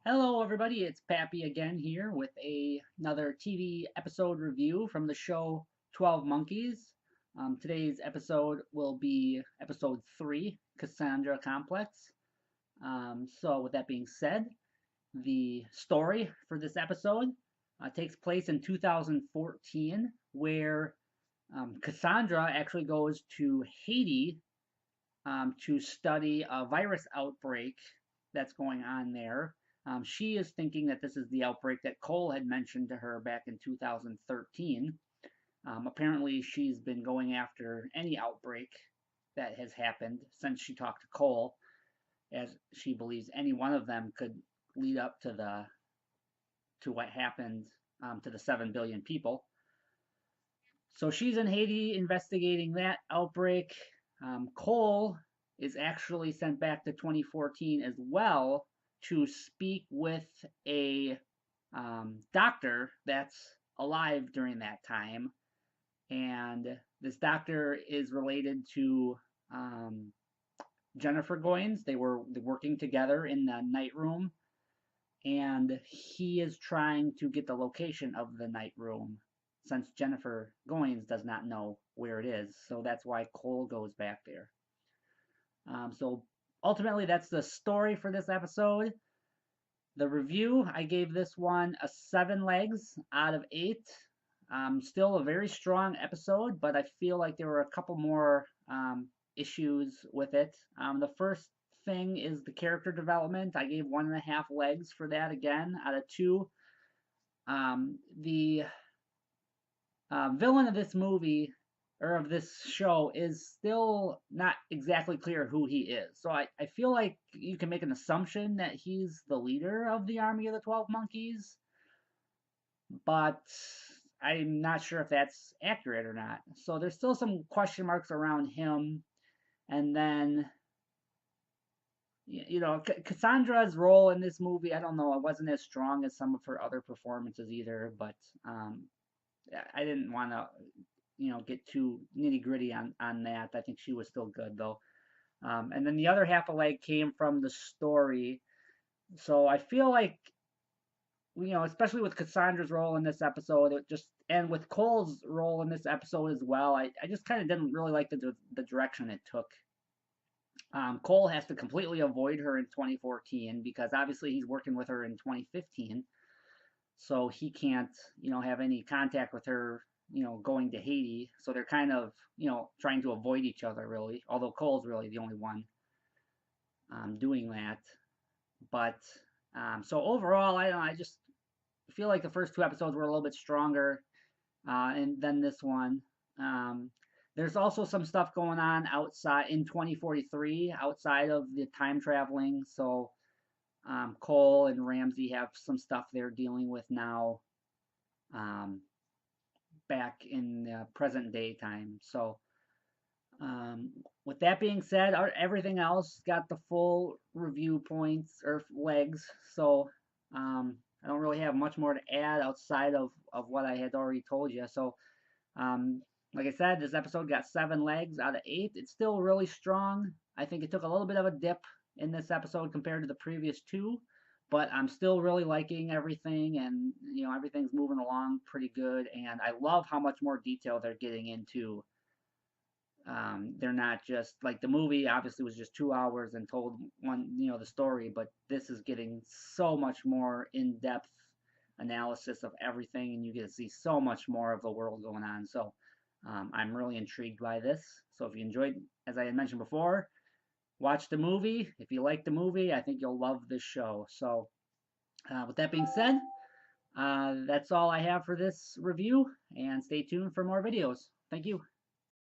Hello, everybody. It's Pappy again here with another TV episode review from the show 12 Monkeys. Today's episode will be episode 3, Cassandra Complex. So, with that being said, the story for this episode takes place in 2014, where Cassandra actually goes to Haiti to study a virus outbreak that's going on there. She is thinking that this is the outbreak that Cole had mentioned to her back in 2013. Apparently, she's been going after any outbreak that has happened since she talked to Cole, as she believes any one of them could lead up to what happened to the 7 billion people. So she's in Haiti investigating that outbreak. Cole is actually sent back to 2014 as well to speak with a doctor that's alive during that time. And this doctor is related to Jennifer Goins. They were working together in the night room, and he is trying to get the location of the night room since Jennifer Goins does not know where it is. So that's why Cole goes back there. So ultimately, that's the story for this episode. The review, I gave this one a 7 legs out of 8. Still a very strong episode, but I feel like there were a couple more issues with it. The first thing is the character development. I gave 1.5 legs for that again out of 2. The villain of this movie or of this show is still not exactly clear who he is. So I feel like you can make an assumption that he's the leader of the army of the 12 monkeys, but I'm not sure if that's accurate or not. So there's still some question marks around him. And then, Cassandra's role in this movie, I don't know, it wasn't as strong as some of her other performances either, but I didn't want to get too nitty gritty on that. I think she was still good though. And then the other half a leg came from the story. So I feel like, especially with Cassandra's role in this episode, and with Cole's role in this episode as well, I just kind of didn't really like the direction it took. Cole has to completely avoid her in 2014 because obviously he's working with her in 2015, so he can't, have any contact with her, going to Haiti. So they're kind of, trying to avoid each other really. Although Cole's really the only one doing that. But so overall, I don't know, I just feel like the first 2 episodes were a little bit stronger, and than this one. There's also some stuff going on outside in 2043 outside of the time traveling. So Cole and Ramsey have some stuff they're dealing with now, um, back in the present day time. So um, with that being said, everything else got the full review points or legs. So I don't really have much more to add outside of what I had already told you. So um, like I said, this episode got 7 legs out of 8. It's still really strong. I think it took a little bit of a dip in this episode compared to the previous 2, but I'm still really liking everything, and everything's moving along pretty good. And I love how much more detail they're getting into. They're not just like the movie obviously was just 2 hours and told the story, but this is getting so much more in-depth analysis of everything, and you get to see so much more of the world going on. So I'm really intrigued by this. So if you enjoyed, as I had mentioned before, watch the movie. If you like the movie, I think you'll love this show. So with that being said, that's all I have for this review, and stay tuned for more videos. Thank you.